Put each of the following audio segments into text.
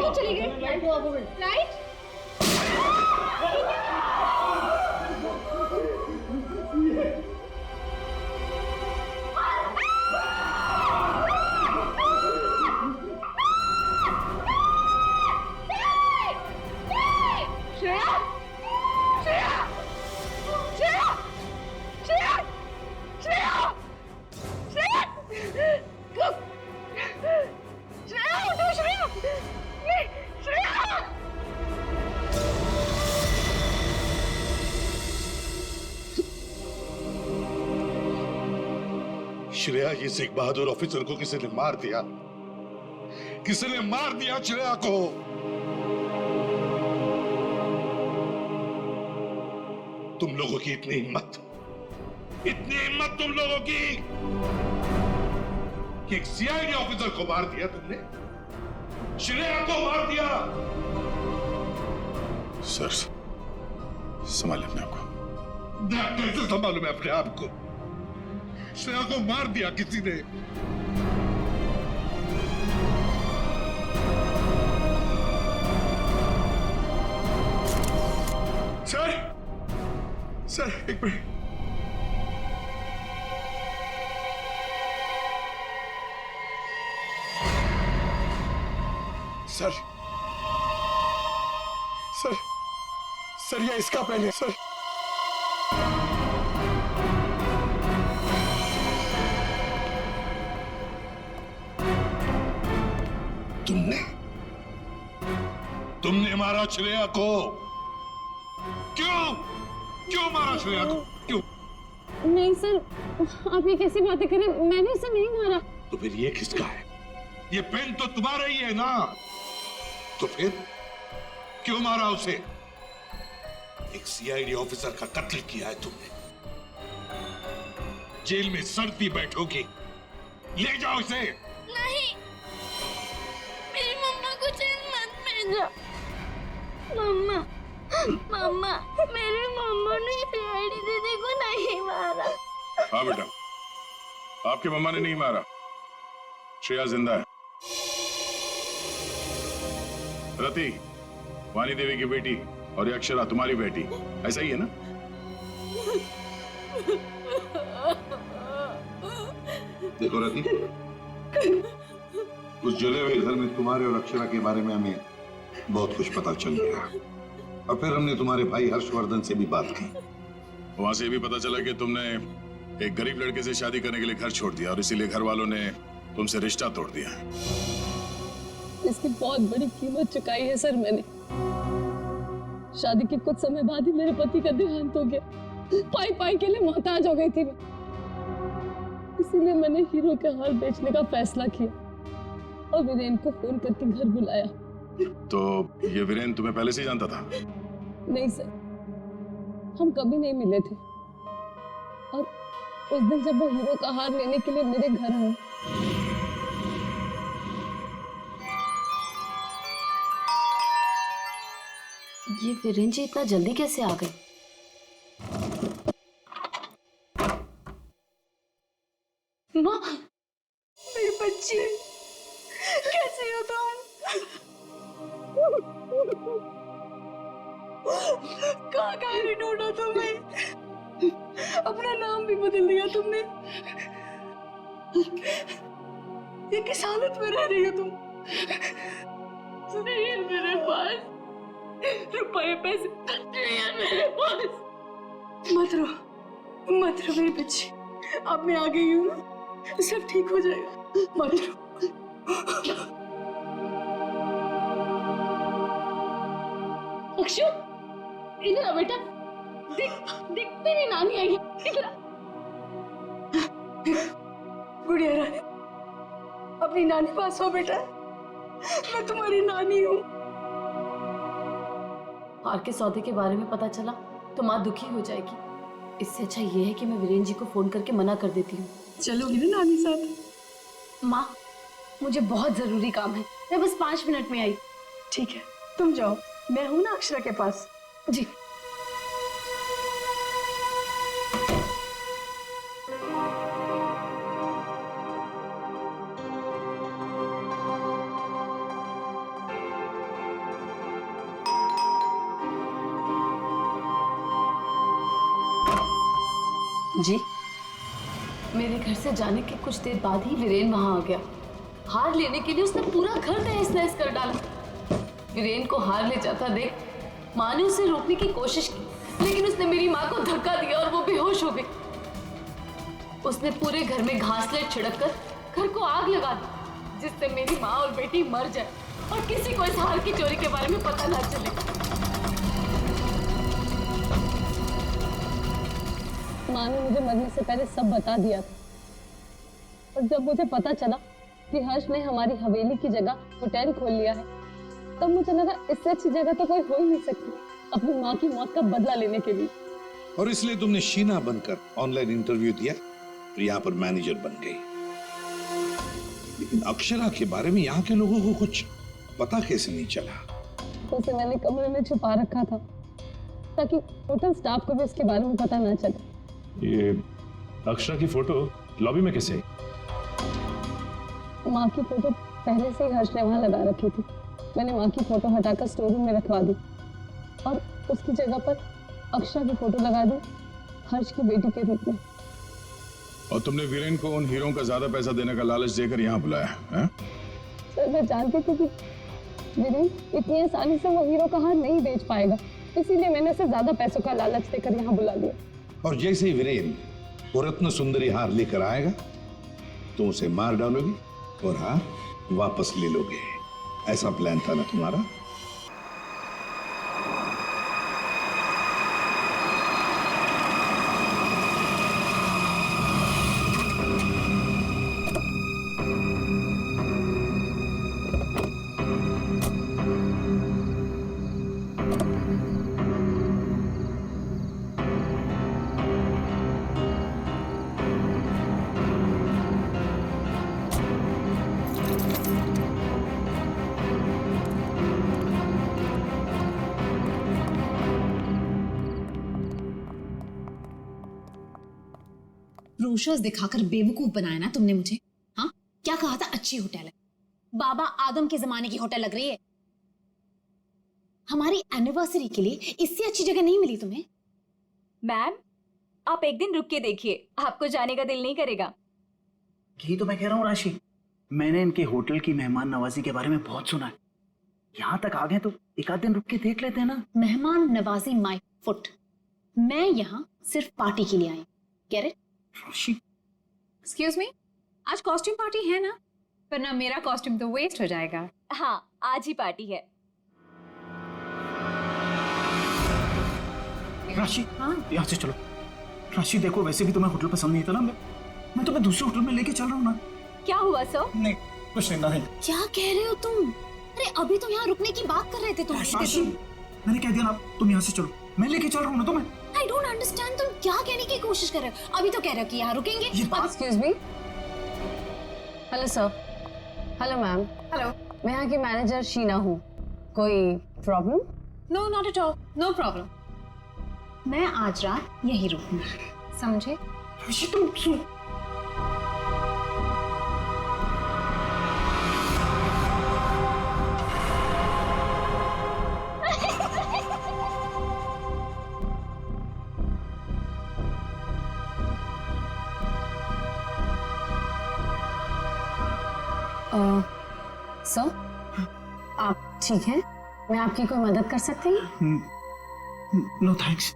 क्यों चली गई? लाइट श्रेया, ये सिख बहादुर ऑफिसर को किसी ने मार दिया, किसी ने मार दिया श्रेया को। तुम लोगों की इतनी हिम्मत तुम लोगों की कि एक सीआईडी ऑफिसर को मार दिया तुमने, श्रेया को मार दिया। सर, संभालिए अपने आप को। कैसे संभालूं मैं अपने आप को? श्रेया को मार दिया किसी ने। सर एक मिनट। सर ये इसका प्लान है सर। तुमने मारा श्रेया को। क्यों मारा श्रेया को? क्यों? नहीं सर, आप ये कैसी बातें करें? मैंने उसे नहीं मारा। तो फिर ये किसका है? ये पेन तो तुम्हारा ही है ना। तो फिर क्यों मारा उसे? एक सीआईडी ऑफिसर का कत्ल किया है तुमने। जेल में सड़ती बैठोगी। ले जाओ इसे। नहीं, मेरी मम्मा को जेल मत भेजो। मम्मा, मेरी मम्मा ने सीआईडी दीदी को नहीं मारा। हाँ बेटा, आपकी मम्मा ने नहीं मारा, श्रेया जिंदा है। रति, वाणी देवी की बेटी, और ये अक्षरा तुम्हारी बेटी, ऐसा ही है ना? देखो रति, उस जले हुए घर में तुम्हारे और अक्षरा के बारे में हमें बहुत कुछ पता चल गया, और फिर हमने तुम्हारे भाई हर्षवर्धन से भी बात की। वहां से भी पता चला कि तुमने एक गरीब लड़के से शादी करने के लिए घर छोड़ दिया, और इसीलिए घर वालों ने तुमसे रिश्ता तोड़ दिया। इसकी बहुत बड़ी कीमत चुकाई है सर मैंने। शादी के कुछ समय बाद ही मेरे पति का देहांत हो गया। पाई के लिए मोहताज हो गई थी मैं। इसीलिए मैंने हीरो के हार बेचने का फैसला किया और वीरेन को फोन करके घर बुलाया। तो ये वीरेन तुम्हें पहले से ही जानता था? नहीं सर, हम कभी नहीं मिले थे। और उस दिन जब वो हीरो का हार लेने के लिए मेरे घर आए, ये वीरेन जी इतना जल्दी कैसे आ गए? माँ, मेरी बच्ची, कैसे हो तुम? कहाँ नहीं ढूंढा तुम्हें? अपना नाम भी बदल दिया तुमने। ये किस हालत में रह रही हो तुम? नहीं है मेरे पास रुपए पैसे, नहीं है मेरे पास। मत रो मेरी बच्ची, अब मैं आ गई हूँ, सब ठीक हो जाएगा, मत रो। अक्षु, इधर आ बेटा, देख तेरी नानी आई है, इधर आ। गुड़िया रानी, अपनी नानी पास हो बेटा, मैं तुम्हारी नानी हूँ। हार के सौदे के बारे में पता चला तो माँ दुखी हो जाएगी। इससे अच्छा ये है कि मैं वीरेन जी को फोन करके मना कर देती हूँ। चलोगी ना नानी साथ? माँ, मुझे बहुत जरूरी काम है, मैं बस 5 मिनट में आई। ठीक है, तुम जाओ, मैं हूं ना अक्षरा के पास। जी। जी? मेरे घर से जाने के कुछ देर बाद ही वीरेन वहां आ गया। हार लेने के लिए उसने पूरा घर तहस नहस कर डाला। वीरेन को हार ले जाता देख माँ ने उसे रोकने की कोशिश की, लेकिन उसने मेरी माँ को धक्का दिया और वो बेहोश हो गई। उसने पूरे घर में घासलेट छिड़क कर घर को आग लगा दी, जिससे मेरी माँ और बेटी मर जाए और किसी को इस हार की चोरी के बारे में पता ना चले। माँ ने मुझे मरने से पहले सब बता दिया था, और जब मुझे पता चला कि हर्ष ने हमारी हवेली की जगह होटल खोल लिया है, तब मुझे लगा इससे अच्छी जगह तो कोई हो ही नहीं सकती अपनी माँ की मौत का बदला लेने के लिए। और इसलिए तुमने शीना बनकर ऑनलाइन इंटरव्यू दिया और यहाँ पर मैनेजर बन गई। लेकिन अक्षरा के बारे में यहाँ के लोगों को कुछ पता कैसे नहीं चला? उसे मैंने कमरे में छुपा रखा था ताकि होटल स्टाफ को भी उसके बारे में पता ना चले। ये अक्षरा की फोटो लॉबी में कैसे आई? माँ की फोटो पहले से ही हर्ष ने वहां लगा रखी थी। मैंने माँ की फोटो हटाकर स्टोर रूम में रखवा दी और उसकी जगह पर अक्षरा की फोटो लगा दी, हर्ष की बेटी के रूप में। और तुमने वीरेन को उन हीरों का ज्यादा पैसा देने का लालच देकर यहाँ बुलाया है? सर, मैं जानती थी कि वीरेन इतनी आसानी से वो हीरो का हार नहीं बेच पाएगा, इसीलिए मैंने उसे ज्यादा पैसों का लालच देकर यहाँ बुला लिया। और जैसे ही वीरेन वो रत्न सुंदरी हार लेकर आएगा, तुम उसे मार डालोगी और हार वापस ले लोगे। ऐसा प्लान था ना तुम्हारा? ब्रोशर्स दिखाकर बेवकूफ बनाया ना तुमने मुझे। हाँ, क्या कहा था? अच्छी होटल है, बाबा आदम के जमाने की होटल लग रही है। हमारी एनिवर्सरी के लिए इससे अच्छी जगह नहीं मिली तुम्हें। मैम, आप एक दिन रुक के देखिए, आपको जाने का दिल नहीं करेगा। यही तो मैं कह रहा हूँ राशि, मैंने इनके होटल की मेहमान नवाजी के बारे में बहुत सुना है। यहाँ तक आ गए तो एक आध दिन रुक के देख लेते हैं ना। मेहमान नवाजी माय फुट। मैं यहाँ सिर्फ पार्टी के लिए आई। Get it? Rashi, excuse me, आज कॉस्ट्यूम पार्टी है ना? वरना मेरा कॉस्ट्यूम तो वेस्ट हो जाएगा। हाँ, आज ही पार्टी है। राशि, हाँ? यहाँ से चलो। राशि देखो, वैसे भी तुम्हें होटल पसंद नहीं था ना, मैं तुम्हें दूसरे होटल में लेके चल रहा हूँ ना। क्या हुआ सर? नहीं, कुछ नहीं। क्या कह रहे हो तुम? अरे अभी तो यहाँ रुकने की बात कर रहे थे तुम। राशि, मैंने कह दिया ना, तुम यहाँ से चलो, मैं लेके चल रहा हूँ ना तुम्हें। आई डोंट अंडरस्टैंड, तुम क्या कहने की कोशिश कर रहे हो? अभी तो कह रहे हो कि यहाँ रुकेंगे। Excuse me. Hello sir. Hello ma'am. Hello. मैं यहाँ की मैनेजर शीना हूँ। कोई problem? No, not at all, no problem. मैं आज रात यहीं रुकूंगी, समझे? राशि, तुम सुन। सर, आप ठीक हैं? मैं आपकी कोई मदद कर सकती हूँ? No thanks.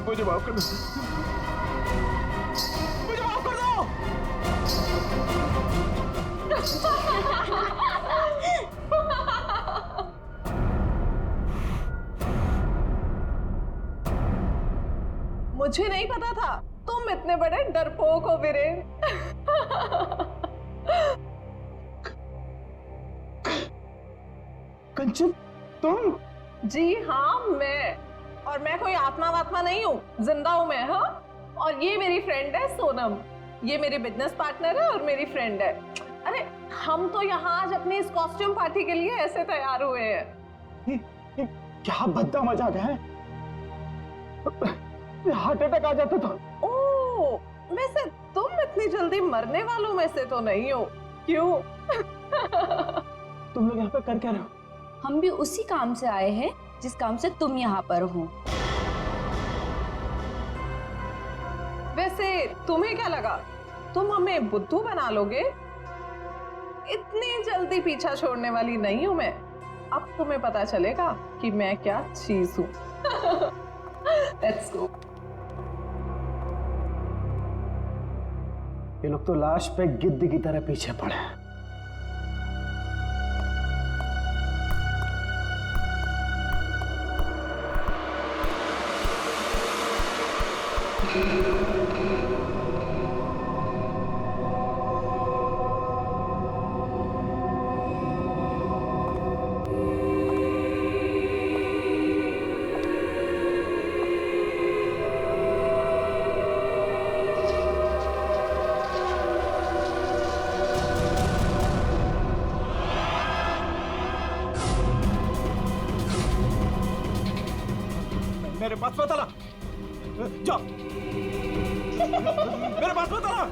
मुझे माफ कर दो, मुझे माफ कर दो। मुझे नहीं पता था तुम इतने बड़े डरपोक हो वीरेन। कंचन तुम? जी हाँ मैं, और मैं कोई आत्मा वात्मा नहीं हूँ, जिंदा हूँ मैं। हाँ, और ये मेरी फ्रेंड है सोनम, ये मेरी बिजनेस पार्टनर है और मेरी फ्रेंड है। अरे हम तो यहाँ आज अपनी इस कॉस्ट्यूम पार्टी के लिए ऐसे तैयार हुए हैं। क्या भद्दा मजाक है, हार्ट अटैक आ जाता था। ओह, वैसे तुम इतनी जल्दी मरने वालों में से तो नहीं हो, क्यों? तुम लोग यहाँ पे कर क्या रहे हो? हम भी उसी काम से आए हैं जिस काम से तुम यहाँ पर हो। वैसे तुम्हें क्या लगा तुम हमें बुद्धू बना लोगे? इतनी जल्दी पीछा छोड़ने वाली नहीं हूं मैं। अब तुम्हें पता चलेगा कि मैं क्या चीज हूं। Let's go. ये लोग तो लाश पे गिद्ध की तरह पीछे पड़े हैं। मेरे पास मत आना, जाओ। मेरे पास मत आना,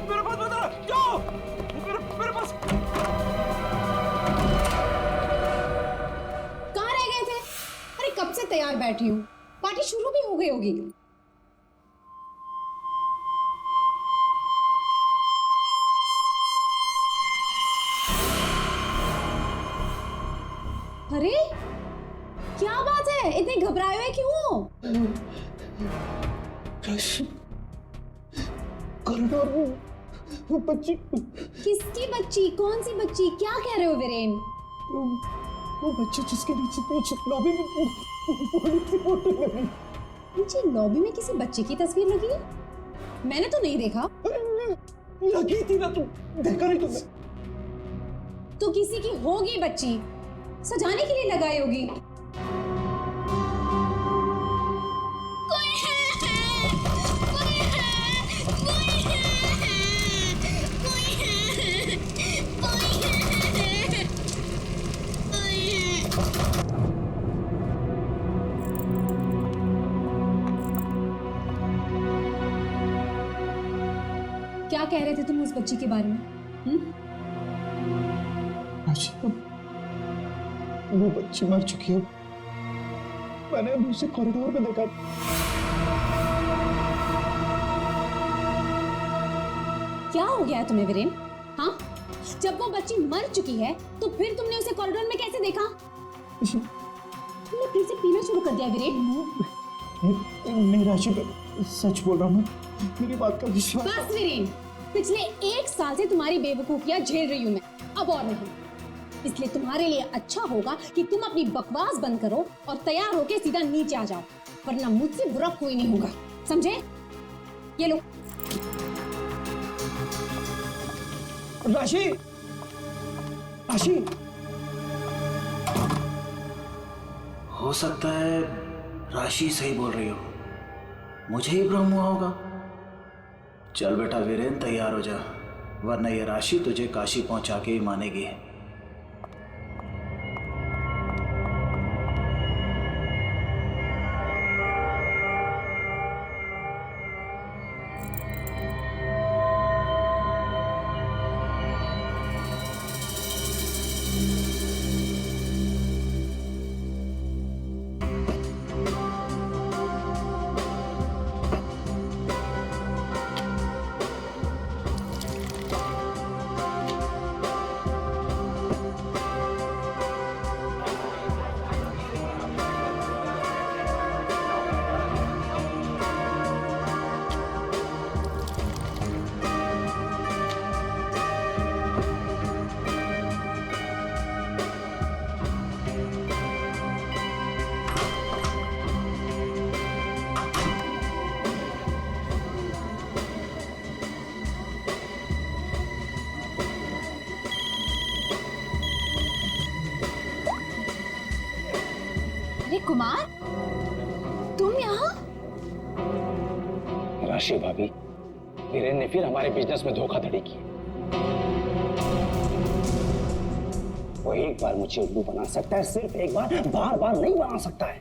मेरे पास मत आना, जाओ। मेरे पास। कहाँ रह गए थे? अरे कब से तैयार बैठी हूँ, पार्टी शुरू भी हो गई होगी। अरे क्या बात है, इतने घबराए हुए क्यों? कॉरिडोर में वो बच्ची। किसकी बच्ची? कौन सी बच्ची? क्या कह रहे हो वीरेन? वो बच्ची जिसके नीचे लॉबी में फोटो लगी। नीचे लॉबी में किसी बच्चे की तस्वीर लगी है? मैंने तो नहीं देखा। लगी थी ना, तुम देखा नहीं तुमने? तो किसी की होगी बच्ची, सजाने के लिए लगाई होगी। क्या कह रहे थे तुम उस बच्ची के बारे में? वो बच्ची मर चुकी है। मैंने अभी उसे कॉरिडोर में देखा। क्या हो गया तुम्हें वीरेन? हाँ, जब वो बच्ची मर चुकी है तो फिर तुमने उसे कॉरिडोर में कैसे देखा? तुमने फिर से पीना शुरू कर दिया वीरेन? मैं राशि सच बोल रहा हूँ, मेरी बात का विश्वास। बस वीरेन, पिछले 1 साल से तुम्हारी बेवकूफियां झेल रही हूं मैं, अब और नहीं। इसलिए तुम्हारे लिए अच्छा होगा कि तुम अपनी बकवास बंद करो और तैयार होके सीधा नीचे आ जाओ, वरना मुझसे बुरा कोई नहीं होगा, समझे? ये लो। राशि, राशि, हो सकता है राशि सही बोल रही हो, मुझे ही भ्रम हुआ होगा। चल बेटा वीरेन, तैयार हो जा, वरना ये राशि तुझे काशी पहुंचा के ही मानेगी। कुमार, तुम यहाँ? राशि भाभी, वीरेन ने फिर हमारे बिजनेस में धोखाधड़ी की। वो एक बार मुझे उल्लू बना सकता है, सिर्फ एक बार, बार बार नहीं बना सकता है।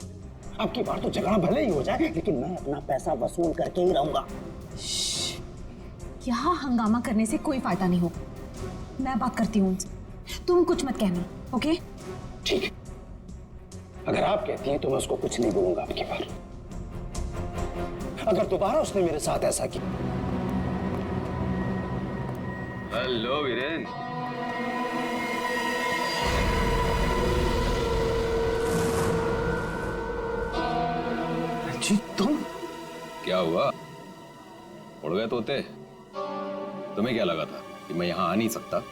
अब की बार तो झगड़ा भले ही हो जाए, लेकिन मैं अपना पैसा वसूल करके ही रहूंगा। यहाँ हंगामा करने से कोई फायदा नहीं होगा। मैं बात करती हूँ उनसे, तुम कुछ मत कहना, ओके? ठीक है, अगर आप कहती हैं तो मैं उसको कुछ नहीं बोलूंगा आपकी बार। अगर दोबारा उसने मेरे साथ ऐसा किया। हेलो वीरेन। जी तुम? क्या हुआ, उड़ गए तोते? तुम्हें क्या लगा था कि मैं यहाँ आ नहीं सकता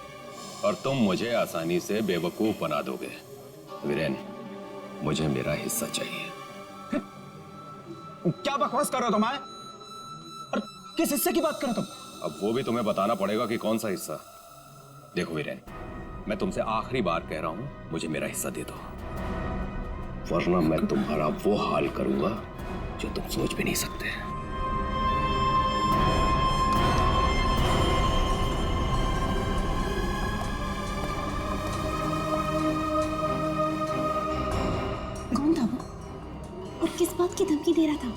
और तुम मुझे आसानी से बेवकूफ बना दोगे? वीरेन, मुझे मेरा हिस्सा चाहिए। क्या बकवास कर रहे हो तुम? और किस हिस्से की बात कर रहे हो तुम? अब वो भी तुम्हें बताना पड़ेगा कि कौन सा हिस्सा। देखो वीरेन, मैं तुमसे आखिरी बार कह रहा हूं, मुझे मेरा हिस्सा दे दो, वरना मैं तुम्हारा वो हाल करूंगा जो तुम सोच भी नहीं सकते। कौन था वो और किस बात की धमकी दे रहा था?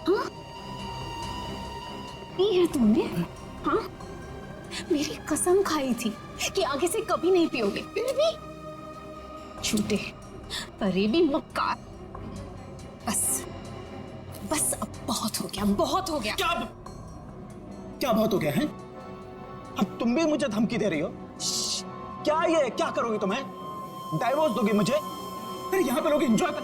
हाँ, ये है तुमने? हाँ, मेरी कसम खाई थी कि आगे से कभी नहीं पियोगे, फिर भी झूठे, फरेबी, मक्कार। बस अब बहुत हो गया, बहुत हो गया। क्या बहुत हो गया है? अब तुम भी मुझे धमकी दे रही हो? क्या ये क्या करोगी तुम्हें? डाइवोर्स दोगी मुझे? अरे यहाँ पे लोग एंजॉय कर।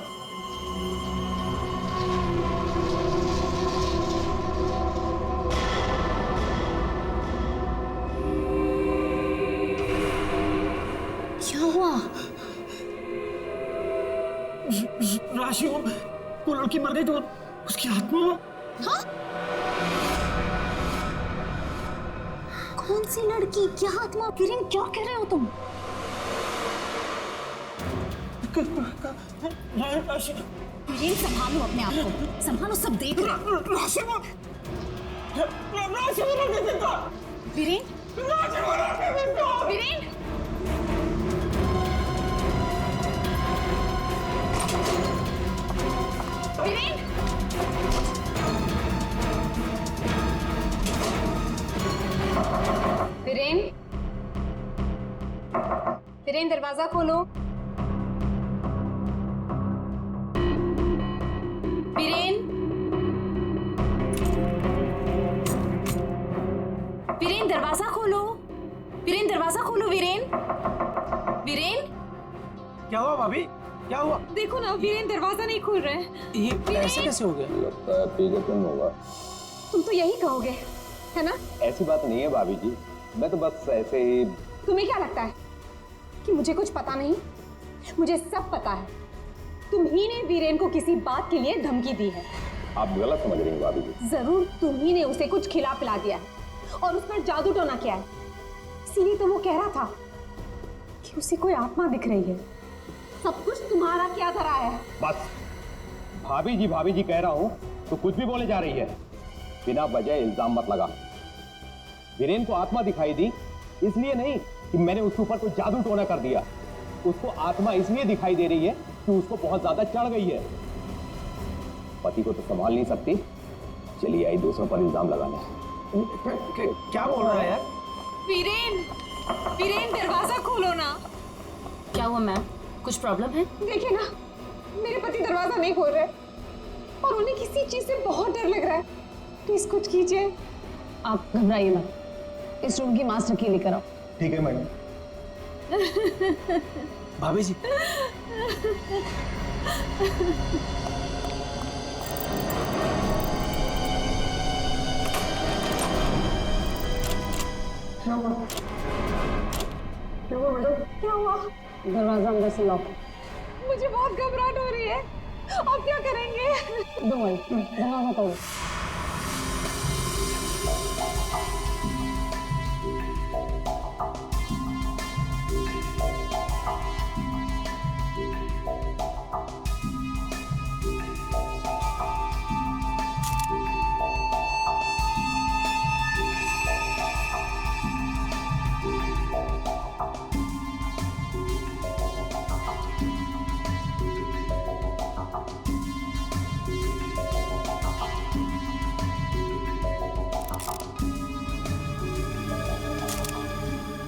क्या हुआ? राशि, वो लड़की मर गई तो उसकी आत्मा। हाँ? कौन सी लड़की? क्या आत्मा? वीरेन, क्या कह रहे हो तुम? राशि, वीरेन, संभालो अपने आप को, संभालो, सब देख रहे हैं। राशि, वीरेन, वीरेन, वीरेन, वीरेन, वीरेन, दरवाजा खोलो। वीरेन, वीरेन, दरवाजा खोलो। वीरेन, दरवाजा खोलो। वीरेन, वीरेन, क्या हुआ भाभी? क्या हुआ? देखो ना, वीरेन दरवाजा नहीं खोल रहे हैं। ये ऐसे कैसे हो गया? लगता है पी के तुम होगा। तुम तो यही कहोगे, है ना? ऐसी बात नहीं है भाभी जी, मैं तो बस ऐसे ही। तुम्हें क्या लगता है कि मुझे कुछ पता नहीं? मुझे सब पता है। तुम ही ने वीरेन को किसी बात के लिए धमकी दी है। आप गलत समझ रही हैं भाभी जी। जरूर तुम ही ने उसे कुछ खिला पिला दिया है और उस पर जादू टोना किया है। इसीलिए तो वो कह रहा था कि उसे कोई आत्मा दिख रही है। सब कुछ तुम्हारा क्या धरा है? बस भाभी जी कह रहा हूं तो कुछ भी बोले जा रही है। बिना वजह इल्जाम मत लगा। वीरेन को आत्मा दिखाई दी इसलिए नहीं कि मैंने उसके ऊपर कोई जादू टोना कर दिया। उसको आत्मा इसलिए दिखाई दे रही है कि उसको बहुत ज्यादा चढ़ गई है। पति को तो संभाल नहीं सकती, चलिए आई दूसरों पर इल्जाम लगाने। क्या बोल रहा है यार? वीरेन, वीरेन, दरवाजा खोलो ना। क्या हुआ मैम, कुछ प्रॉब्लम है? देखिए ना, मेरे पति दरवाजा नहीं खोल रहे और उन्हें किसी चीज से बहुत डर लग रहा है। प्लीज कुछ कीजिए। आप घबराइए मत, इस रूम की मास्टर की लेकर आओ। ठीक है मैडम। भाभी जी, क्या हुआ मैडम? क्या हुआ? दरवाजा अंदर से लॉक। मुझे बहुत घबराहट हो रही है। अब क्या करेंगे? दरवाजा तोड़ो।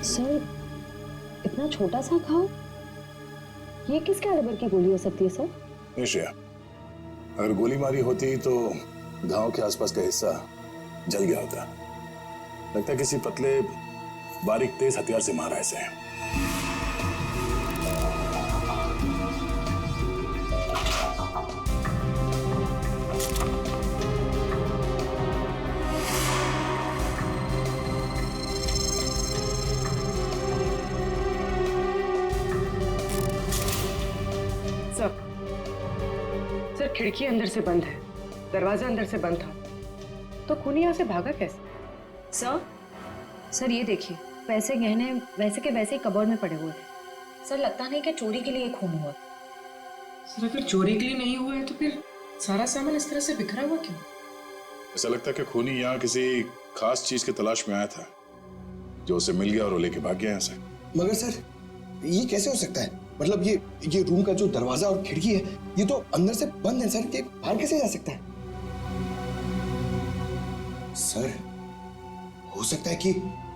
सर इतना छोटा सा घाव, ये किस कैलिबर की गोली हो सकती है सर? नहीं श्रेया, अगर गोली मारी होती तो घाव के आसपास का हिस्सा जल गया होता। लगता है किसी पतले बारीक तेज हथियार से मारा इसे। सर खिड़की अंदर से बंद है, दरवाजा अंदर से बंद था, तो खूनी यहाँ से भागा कैसे? सर ये देखिए, पैसे गहने वैसे के वैसे ही कबर्ड में पड़े हुए थे। सर लगता नहीं कि चोरी के लिए खून हुआ। सर अगर चोरी के लिए नहीं हुआ है तो फिर सारा सामान इस तरह से बिखरा हुआ क्यों? ऐसा लगता है कि खूनी यहाँ किसी खास चीज की तलाश में आया था, जो उसे मिल गया और वो लेके भाग गया यहाँ से। मगर सर ये कैसे हो सकता है? मतलब ये रूम का जो दरवाजा और खिड़की है ये तो अंदर से बंद है सर, कि बाहर कैसे जा सकता है? सर हो सकता है कि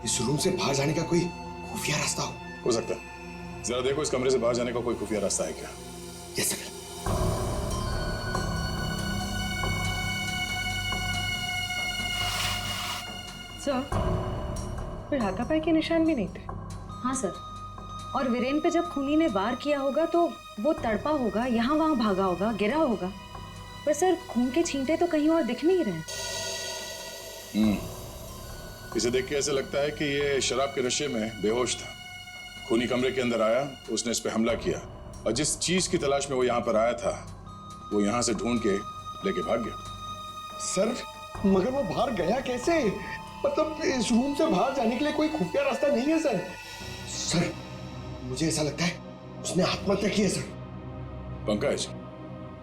इस रूम से बाहर जाने का कोई खुफिया रास्ता हो सकता है। जरा देखो इस कमरे से बाहर जाने का कोई खुफिया रास्ता है क्या? Yes sir. सर फिर हाथापाई के निशान भी नहीं थे। हाँ सर, और वीरेन पे जब खूनी ने वार किया होगा तो वो तड़पा होगा, यहाँ वहां भागा होगा, गिरा होगा, पर सर खून के छींटे तो कहीं और दिख नहीं रहे। इसे देख के ऐसा लगता है कि ये शराब के नशे में बेहोश था। खूनी कमरे के अंदर आया, उसने इस पे हमला किया, और जिस चीज की तलाश में वो यहाँ पर आया था वो यहाँ से ढूंढ के लेके भाग गया। सर मगर वो बाहर गया कैसे? मतलब इस रूम से बाहर जाने के लिए कोई खुफिया रास्ता नहीं है सर। सर मुझे ऐसा लगता है उसने आत्महत्या की है सर। पंकज,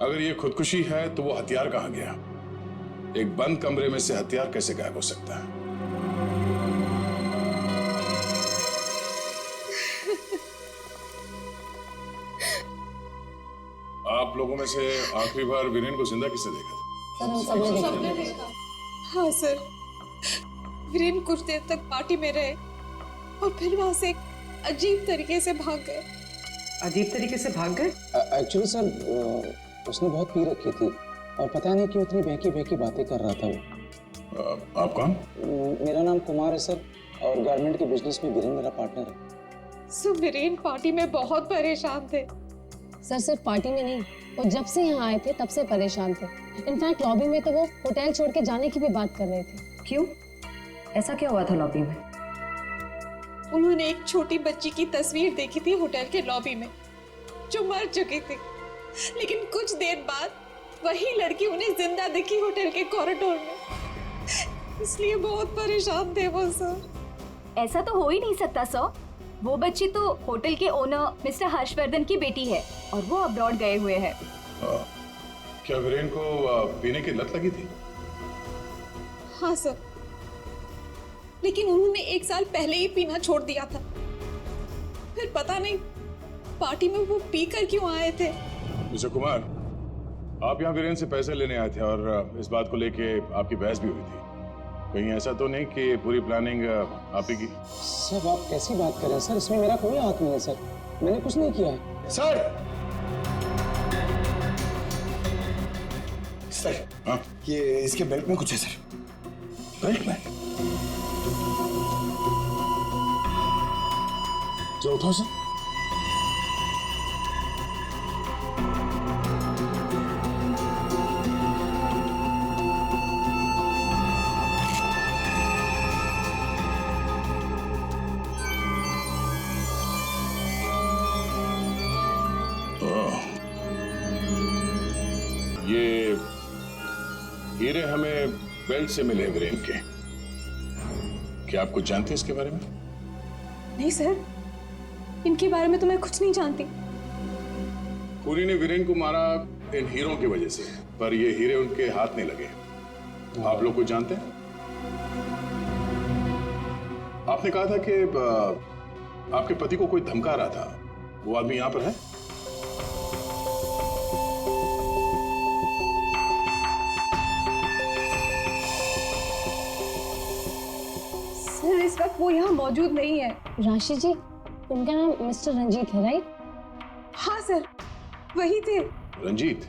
अगर ये खुदकुशी है तो वो हथियार कहाँ गया? एक बंद कमरे में से हथियार कैसे गायब हो सकता है? आप लोगों में से आखिरी बार वीरेन को जिंदा किसने देखा था? सबने देखा। हाँ सर, वीरेन कुछ देर तक पार्टी में रहे और फिर वहां से अजीब तरीके से भाग गए। अजीब तरीके से भाग गए? एक्चुअली सर उसने बहुत पी रखी थी और पता नहीं क्यों इतनी बहकी बहकी बातें कर रहा था वो। आप कौन? मेरा नाम कुमार है सर, और गारमेंट के बिजनेस में वीरेन मेरा पार्टनर है। सो वीरेन पार्टी में बहुत परेशान थे। सर सिर्फ पार्टी में नहीं, वो जब से यहाँ आए थे तब से परेशान थे। इनफैक्ट लॉबी में तो वो होटल छोड़ के जाने की भी बात कर रहे थे। क्यों? ऐसा क्या हुआ था लॉबी में? उन्होंने एक छोटी बच्ची की तस्वीर देखी थी होटल के लॉबी में, जो मर चुकी थी, लेकिन कुछ देर बाद वही लड़की उन्हें जिंदा दिखी होटल के कॉरिडोर में। इसलिए बहुत परेशान थे वो सर। ऐसा तो हो ही नहीं सकता सर, वो बच्ची तो होटल के ओनर मिस्टर हर्षवर्धन की बेटी है और वो अब्रॉड गए हुए हैं। क्या वीरेन को पीने की लत लगी थी? हाँ सर, लेकिन उन्होंने 1 साल पहले ही पीना छोड़ दिया था। फिर पता नहीं पार्टी में वो पीकर क्यों आए थे। मिस्टर कुमार, आप यहाँ वीरेन से पैसे लेने आए थे और इस बात को लेके आपकी बहस भी हुई थी। कहीं ऐसा तो नहीं कि पूरी प्लानिंग आप ही की? सर आप कैसी बात कर रहे हैं सर, इसमें मेरा कोई हाथ नहीं है सर, मैंने कुछ नहीं किया है। सर सर हाँ? ये इसके बेल्ट में कुछ है सर। बेल्ट में? जो उठाओ सर। ये हीरे हमें बेल्ट से मिले वीरेन के। क्या आप कुछ जानते हैं इसके बारे में? नहीं सर, इनके बारे में तो मैं कुछ नहीं जानती। खूनी ने वीरेन को मारा इन हीरों की वजह से, पर ये हीरे उनके हाथ नहीं लगे। आप लोग कुछ जानते हैं? आपने कहा था कि आपके पति को कोई धमका रहा था, वो आदमी यहाँ पर है? सर इस वक्त वो यहाँ मौजूद नहीं है। राशि जी, उनका नाम मिस्टर रंजीत है, राइट? हाँ सर, वही थे। रंजीत?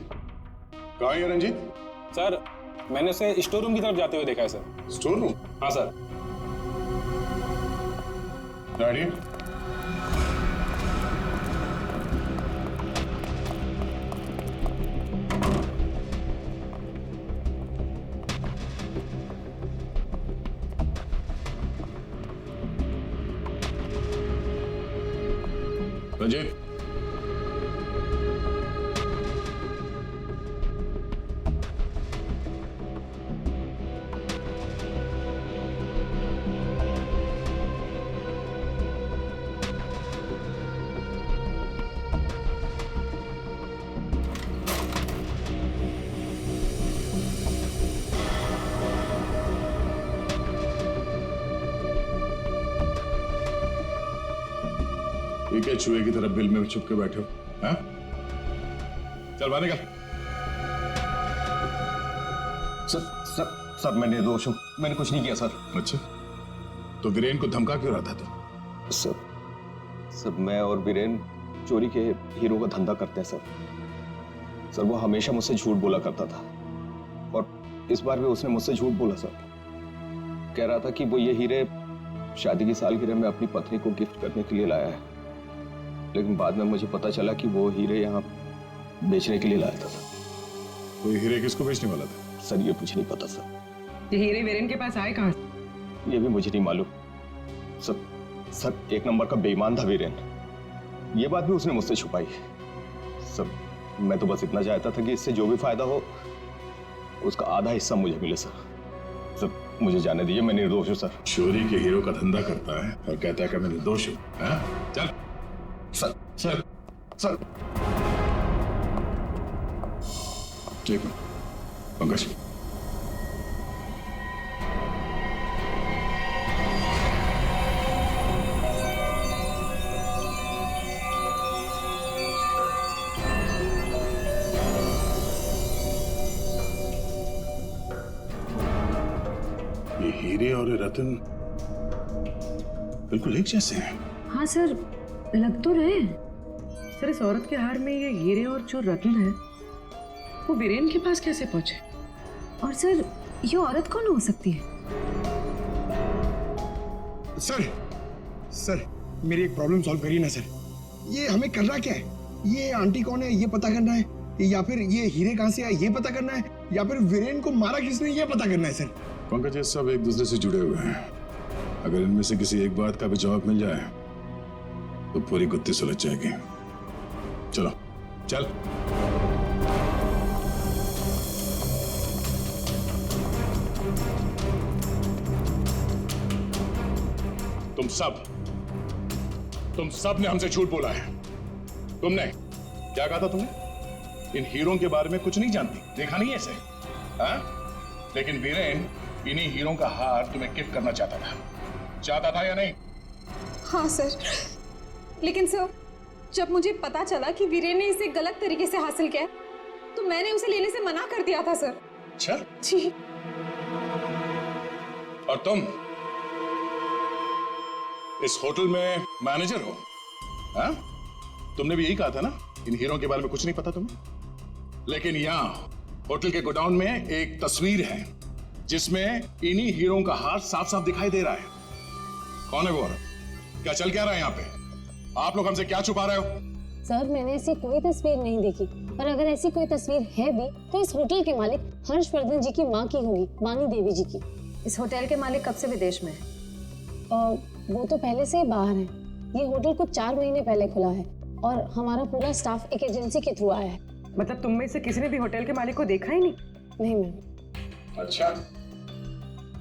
कहाँ है रंजीत? सर, मैंने उसे स्टोर रूम की तरफ जाते हुए देखा है सर। Store room? हाँ सर। डैडी? रंजीत? ये क्या चूहे की तरफ बिल में छुप के बैठे हो? हाँ? चल बाहर निकल। सर मैं निर्दोष हूँ, मैंने कुछ नहीं किया सर। अच्छा, तो वीरेन को धमका क्यों रहा था तू? सर मैं और वीरेन चोरी के हीरो का धंधा करते हैं सर। वो हमेशा मुझसे झूठ बोला करता था और इस बार भी उसने मुझसे झूठ बोला सर। कह रहा था कि वो ये हीरे शादी की सालगिरह में अपनी पत्नी को गिफ्ट करने के लिए लाया है, लेकिन बाद में मुझे पता चला कि वो हीरे यहाँ बेचने के लिए लाया था। तो ये हीरे किसको बेचने वाला था? सर ये मुझे नहीं पता सर। ये हीरे वीरेन के पास आए कहाँ से? ये भी मुझे नहीं मालूम सर। एक नंबर का बेईमान था वीरेन, ये बात भी उसने मुझसे छुपाई। सर मैं तो बस इतना चाहता था कि इससे जो भी फायदा हो उसका आधा हिस्सा मुझे मिले सर। मुझे जाने दीजिए, मैं निर्दोष हूँ सर। चोरी के हीरो का धंधा करता है और कहता है कि मैं निर्दोष हूँ। चल। सर ठीक है पंकज। ये हीरे और रतन बिल्कुल एक जैसे हैं। हाँ सर, लग तो रहे। सर इस औरत के हार में ये हीरे और जो रत्न है वो वीरेन के पास कैसे पहुंचे? और सर ये औरत कौन हो सकती है? सर मेरी एक प्रॉब्लम सॉल्व करिए ना सर। ये हमें करना क्या है? ये आंटी कौन है ये पता करना है, या फिर ये हीरे कहाँ से आए ये पता करना है, या फिर वीरेन को मारा किसने ये पता करना है सर। पंकज, ये सब एक दूसरे से जुड़े हुए हैं। अगर इनमें से किसी एक बात का भी जवाब मिल जाए तो पूरी गुत्थी सुलझ जाएगी। चलो चल। तुम सब ने हमसे झूठ बोला है। तुमने क्या कहा था? तुमने इन हीरों के बारे में कुछ नहीं जानती, देखा नहीं ऐसे? हाँ? लेकिन वीरेन इन्हीं हीरों का हार तुम्हें गिफ्ट करना चाहता था या नहीं? हाँ सर, लेकिन सर जब मुझे पता चला कि वीरेन ने इसे गलत तरीके से हासिल किया तो मैंने उसे लेने से मना कर दिया था सर। अच्छा जी। और तुम इस होटल में मैनेजर हो? हाँ? तुमने भी यही कहा था ना, इन हीरों के बारे में कुछ नहीं पता तुम्हें। लेकिन यहाँ होटल के गोडाउन में एक तस्वीर है जिसमें इन्हीं हीरों का हाथ साफ साफ दिखाई दे रहा है। कौन है वो औरत? क्या चल क्या रहा है यहाँ पे? आप लोग हमसे क्या छुपा रहे हो? सर मैंने ऐसी कोई तस्वीर नहीं देखी, और अगर ऐसी कोई तस्वीर है भी तो इस होटल के मालिक हर्षवर्धन जी की माँ की होगी, वाणी देवी जी की। इस होटल के मालिक कब से विदेश में है? वो तो पहले से ही बाहर है। ये होटल कुछ 4 महीने पहले खुला है और हमारा पूरा स्टाफ एक एजेंसी के थ्रू आया है। मतलब तुम में से किसी ने भी होटल के मालिक को देखा ही नहीं? नहीं मैम। अच्छा,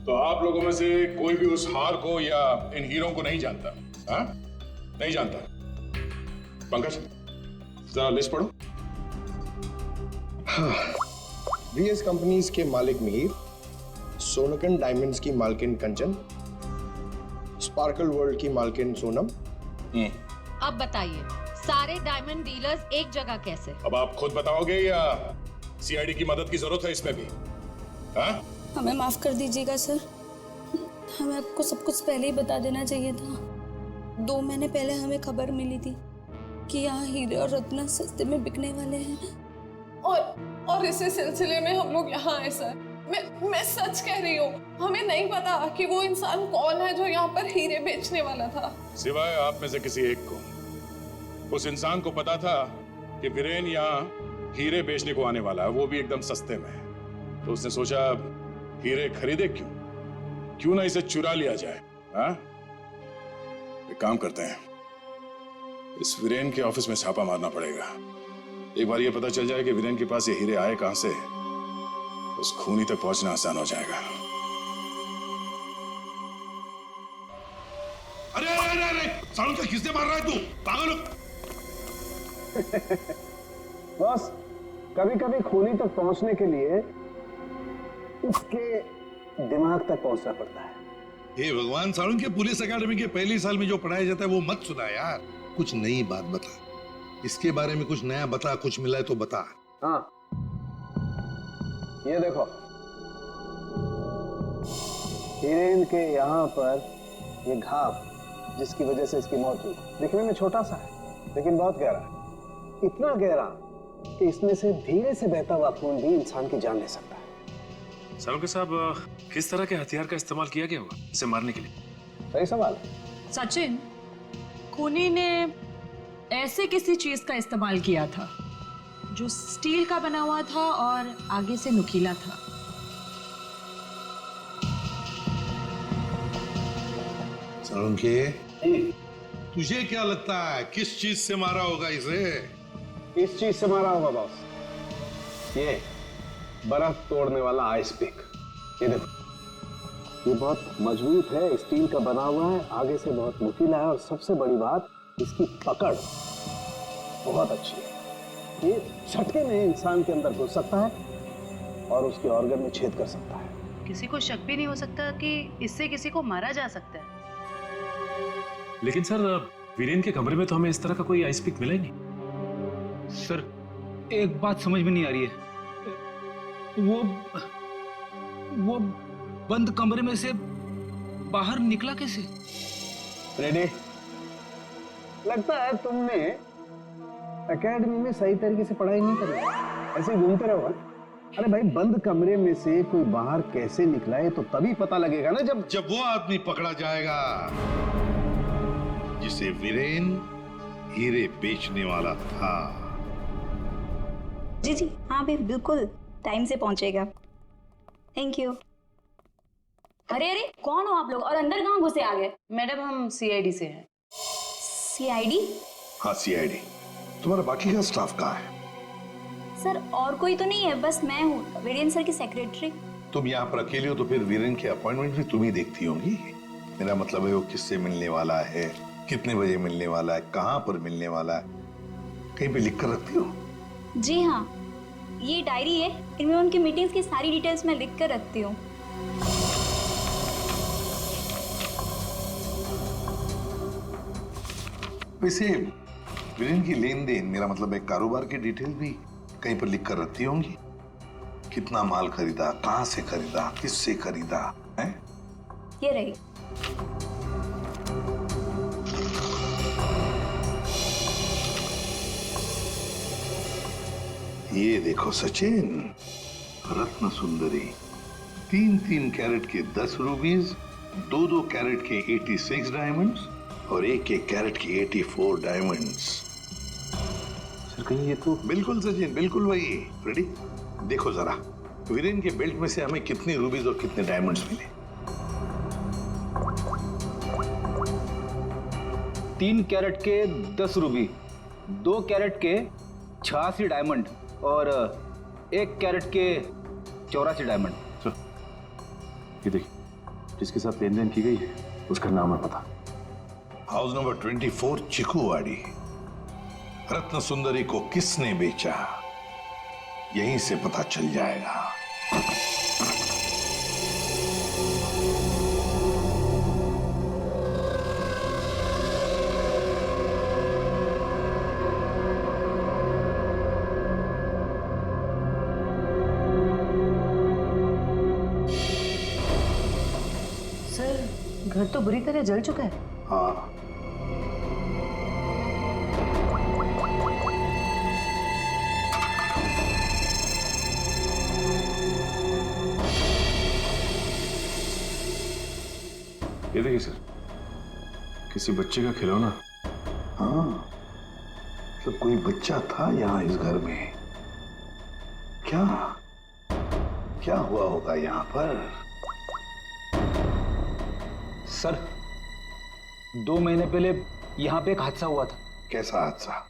तो आप लोगों में से कोई भी उस हार को या इन हीरों को नहीं जानता? हाँ? नहीं जानता? पंकज जरा लिस्ट पढ़ो। वीएस कंपनीज के मालिक मिहिर, सोनकन डायमंड्स की मालकिन कंचन, स्पार्कल वर्ल्ड की मालकिन सोनम। अब बताइए, सारे डायमंड डीलर्स एक जगह कैसे? अब आप खुद बताओगे या सीआईडी की मदद की जरूरत है इसमें भी? हाँ? हमें माफ कर दीजिएगा सर, हमें आपको सब कुछ पहले ही बता देना चाहिए था। 2 महीने पहले हमें खबर मिली थी कि यहाँ हीरे और रत्न सस्ते में बिकने वाले हैं। और इसी सिलसिले में हम लोग यहाँ आए सर। मैं सच कह रही हूँ, हमें नहीं पता कि वो इंसान कौन है जो यहाँ पर हीरे बेचने वाला था। सिवाय आप में से किसी एक को उस इंसान को पता था कि वीरेन यहाँ हीरे बेचने को आने वाला है, वो भी एकदम सस्ते में। तो उसने सोचा हीरे खरीदे क्यों ना इसे चुरा लिया जाए। हाँ, एक काम करते हैं, इस वीरेन के ऑफिस में छापा मारना पड़ेगा। एक बार ये पता चल जाए कि वीरेन के पास ये हीरे आए कहां से, उस खूनी तक पहुंचना आसान हो जाएगा। अरे अरे अरे, सालों से किसने मार रहा है तू? पागल हो? बस कभी कभी खूनी तक पहुंचने के लिए उसके दिमाग तक पहुंचना पड़ता है। हे भगवान, सालों के पुलिस अकेडमी के पहले साल में जो पढ़ाया जाता है वो मत सुना यार। कुछ नई बात बता, इसके बारे में कुछ नया बता, कुछ मिला है तो बता। हाँ, ये देखो, हीरेन के यहाँ पर ये घाव जिसकी वजह से इसकी मौत हुई, दिखने में छोटा सा है लेकिन बहुत गहरा है। इतना गहरा कि इसमें से धीरे से बहता हुआ खून भी इंसान की जान ले सकता है। सालुंके साहब, किस तरह के हथियार का इस्तेमाल किया गया होगा इसे मारने के लिए? सही सवाल। सचिन, खूनी ने ऐसे किसी चीज का इस्तेमाल किया था जो स्टील का बना हुआ था और आगे से नुकीला था। सालुंके, तुझे क्या लगता है किस चीज से मारा होगा इसे? इस चीज से मारा होगा बॉस, ये बर्फ तोड़ने वाला आइस पिक। ये देखो, ये बहुत मजबूत है, स्टील का बना हुआ है, आगे से बहुत नुकीला है और सबसे बड़ी बात इसकी पकड़ बहुत अच्छी है। ये झटके में इंसान के अंदर घुस सकता है और उसके ऑर्गन में छेद कर सकता है। किसी को शक भी नहीं हो सकता कि इससे किसी को मारा जा सकता है। लेकिन सर, वीरेन के कमरे में तो हमें इस तरह का कोई आइस पिक मिला ही नहीं। सर, एक बात समझ में नहीं आ रही है, वो बंद कमरे में से बाहर निकला कैसे? रेडी? लगता है तुमने एकेडमी में सही तरीके से पढ़ाई नहीं करी, ऐसे ही घूमते रहो। अरे भाई, बंद कमरे में से कोई बाहर कैसे निकला है तो तभी पता लगेगा ना जब वो आदमी पकड़ा जाएगा जिसे वीरेन हीरे बेचने वाला था। जी जी हाँ भी बिल्कुल टाइम से पहुंचेगा। Thank you. अरे अरे, कौन हो आप लोग और अंदर कहाँ घुसे आ गए? मैडम, हम सीआईडी से हैं। सीआईडी? हाँ, सीआईडी। तुम्हारा बाकी का स्टाफ कहाँ है? सर, और कोई तो नहीं है, बस मैं हूँ, वीरेन सर की सेक्रेटरी। तुम यहाँ पर अकेले हो तो फिर वीरेन के अपॉइंटमेंट भी तुम ही देखती होंगी। मेरा मतलब है वो किससे मिलने वाला है, कितने बजे मिलने वाला है, कहाँ पर मिलने वाला है, कहीं पे लिख कर रखती हो? जी हाँ, ये डायरी है, इनमें उनकी मीटिंग्स की सारी डिटेल्स मैं लिख कर रखती हूँ। वैसे वीरेन की लेन देन, मेरा मतलब है कारोबार की डिटेल भी कहीं पर लिख कर रखती होंगी। कितना माल खरीदा, कहाँ से खरीदा, किससे खरीदा है? ये रही। ये देखो सचिन, रत्न सुंदरी, 3-3 कैरेट के 10 रूबीज, 2-2 कैरेट के 86 डायमंड्स और 1-1 कैरेट के 84 डायमंड्स। सर, कहीं ये तो बिल्कुल सचिन, बिल्कुल वही। रेडी? देखो जरा, वीरेन के बेल्ट में से हमें कितने रूबीज और कितने डायमंड्स मिले? 3 कैरेट के 10 रूबी, 2 कैरेट के 86 डायमंड और 1 कैरेट के 84 डायमंड। सर, ये देखिए, जिसके साथ लेन देन की गई है उसका नाम और पता। House number 24, चिकूवाड़ी। रत्न सुंदरी को किसने बेचा, यहीं से पता चल जाएगा। सर, घर तो बुरी तरह जल चुका है। हाँ, ये देखिए सर, किसी बच्चे का खिलौना। हाँ, तो कोई बच्चा था यहाँ इस घर में। क्या क्या हुआ होगा यहाँ पर? सर 2 महीने पहले यहाँ पे एक हादसा हुआ था। कैसा हादसा?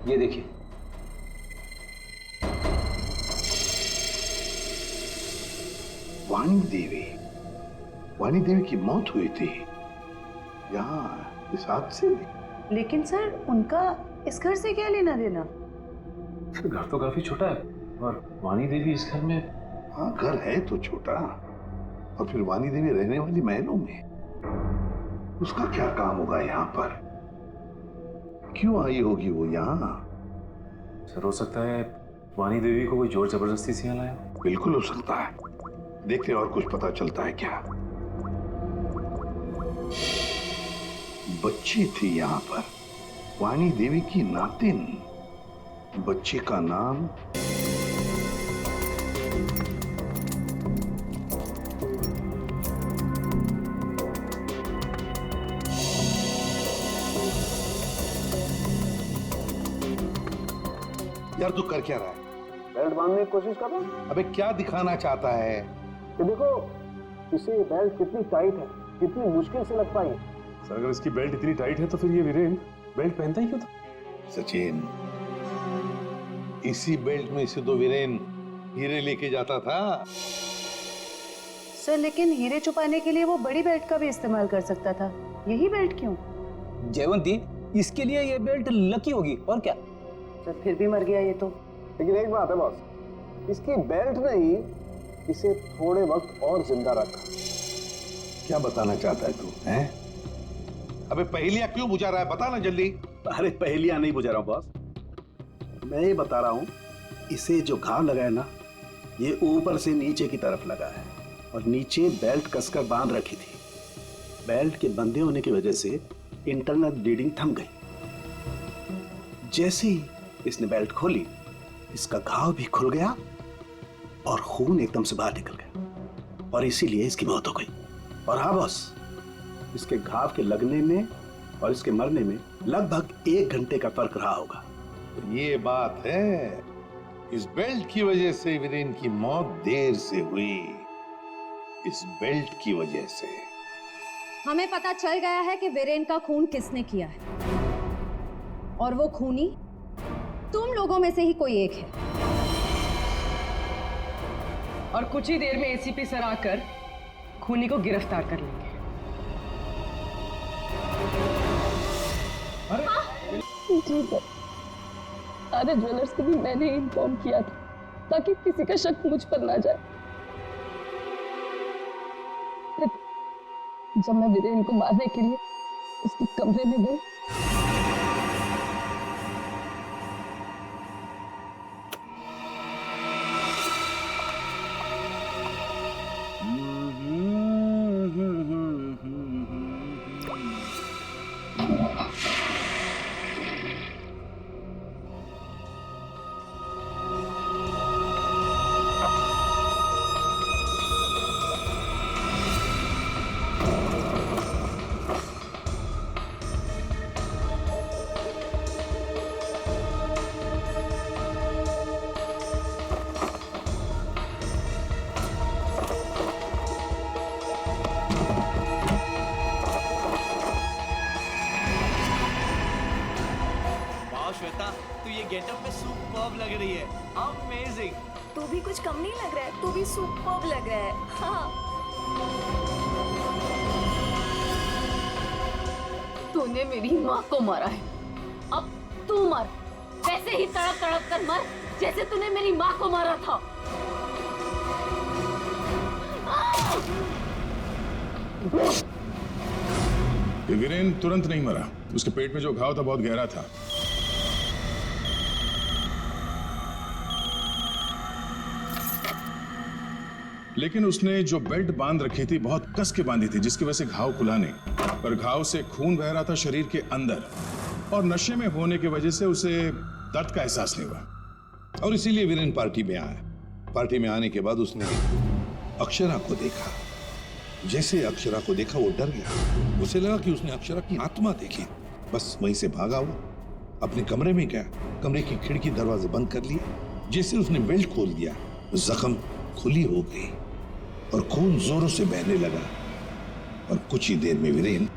ये देखिए। वाणी देवी की मौत हुई थी यहाँ इस हादसे में। लेकिन सर उनका इस घर से क्या लेना देना? सर घर तो काफी छोटा है और वाणी देवी इस घर में। हाँ, घर है तो छोटा, और फिर वाणी देवी रहने वाली महलों में। उसका क्या काम होगा यहाँ पर? क्यों आई होगी वो यहाँ? सर हो सकता है वाणी देवी को कोई जोर जबरदस्ती से यहाँ लाया। बिल्कुल हो सकता है। देखते हैं और कुछ पता चलता है क्या। बच्ची थी यहाँ पर, वाणी देवी की नातिन। बच्ची का नाम यार तू कर क्या रहा है? बेल्ट बांधने की कोशिश कर रहा हूं। अबे क्या दिखाना चाहता है? कि देखो इसे बेल्ट कितनी टाइट है, कितनी मुश्किल से लग पाई। सर अगर इसकी बेल्ट इतनी टाइट है तो फिर ये वीरेन बेल्ट पहनता ही क्यों था? सचिन, इसी बेल्ट में से तो वीरेन हीरे लेके जाता था। सर लेकिन हीरे छुपाने के लिए वो बड़ी बेल्ट का भी इस्तेमाल कर सकता था, यही बेल्ट क्यों? जयवंती, इसके लिए ये बेल्ट लकी होगी और क्या। सर फिर भी मर गया ये तो। लेकिन एक बात है बॉस, इसकी बेल्ट ने ही इसे थोड़े वक्त और जिंदा रखा। क्या बताना चाहता है तू? हैं? अबे पहेलियां क्यों बुझा रहा है? बता ना जल्दी। अरे पहेलियां नहीं बुझा रहा हूं बॉस, मैं ये बता रहा हूं इसे जो घाव लगा है ना, ये ऊपर से नीचे की तरफ लगा है और नीचे बेल्ट कसकर बांध रखी थी। बेल्ट के बंधे होने की वजह से इंटरनल ब्लीडिंग थम गई। जैसे ही इसने बेल्ट खोली, इसका घाव भी खुल गया और खून एकदम से बाहर निकल गया और इसीलिए इसकी मौत हो गई। और हाँ बॉस, इसके घाव के लगने में और इसके मरने में लगभग 1 घंटे का फर्क रहा होगा। तो ये बात है, इस बेल्ट की वजह से वीरेन की मौत देर से हुई। इस बेल्ट की वजह से हमें पता चल गया है कि वीरेन का खून किसने किया है, और वो खूनी तुम लोगों में से ही कोई एक है। और कुछ ही देर में एसीपी सर आकर खूनी को गिरफ्तार कर लेंगे। जी सर, सारे ज्वेलर्स को भी मैंने इन्फॉर्म किया था ताकि किसी का शक मुझ पर ना जाए। जब मैं वीरेन को मारने के लिए उसके कमरे में गई, श्वेता, तू ये गेटअप में सुपर्ब लग रही है। अमेजिंग। तू भी कुछ कम नहीं लग रहा है, तू भी सुपर्ब लग रहा है। हाँ। तूने मेरी माँ को मारा है, अब तू मर। वैसे ही तड़प तड़प कर मर जैसे तूने मेरी माँ को मारा था। वीरेन तुरंत नहीं मरा, उसके पेट में जो घाव था बहुत गहरा था। लेकिन उसने जो बेल्ट बांध रखी थी बहुत कस के बांधी थी, जिसकी वजह से घाव खुला नहीं, पर घाव से खून बह रहा था शरीर के अंदर, और नशे में होने की वजह से उसे दर्द का एहसास नहीं हुआ, और इसीलिए वीरेन पार्टी में आया। पार्टी में आने के बाद उसने अक्षरा को देखा, जैसे अक्षरा को देखा वो डर गया। उसे लगा कि उसने अक्षरा की आत्मा देखी। बस वहीं से भागा हुआ अपने कमरे में गया। कमरे की खिड़की दरवाजे बंद कर लिए। जैसे उसने बेल्ट खोल दिया, जख्म खुली हो गई और खून जोरों से बहने लगा और कुछ ही देर में वीरेन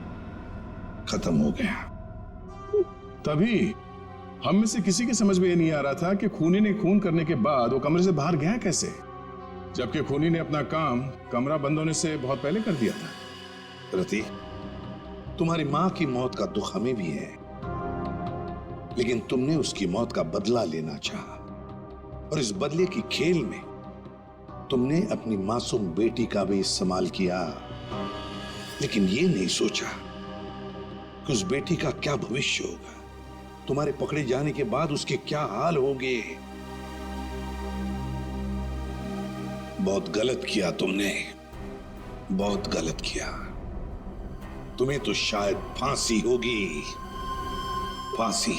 खत्म हो गया। तभी हम में से किसी के समझ में ये नहीं आ रहा था कि खूनी ने खून करने के बाद वो कमरे से बाहर गया कैसे, जबकि खूनी ने अपना काम कमरा बंद होने से बहुत पहले कर दिया था। रति, तुम्हारी मां की मौत का दुख हमें भी है, लेकिन तुमने उसकी मौत का बदला लेना चाहा और इस बदले की खेल में तुमने अपनी मासूम बेटी का भी इस्तेमाल किया, लेकिन ये नहीं सोचा कि उस बेटी का क्या भविष्य होगा। तुम्हारे पकड़े जाने के बाद उसके क्या हाल होंगे। बहुत गलत किया तुमने, बहुत गलत किया। तुम्हें तो शायद फांसी होगी, फांसी।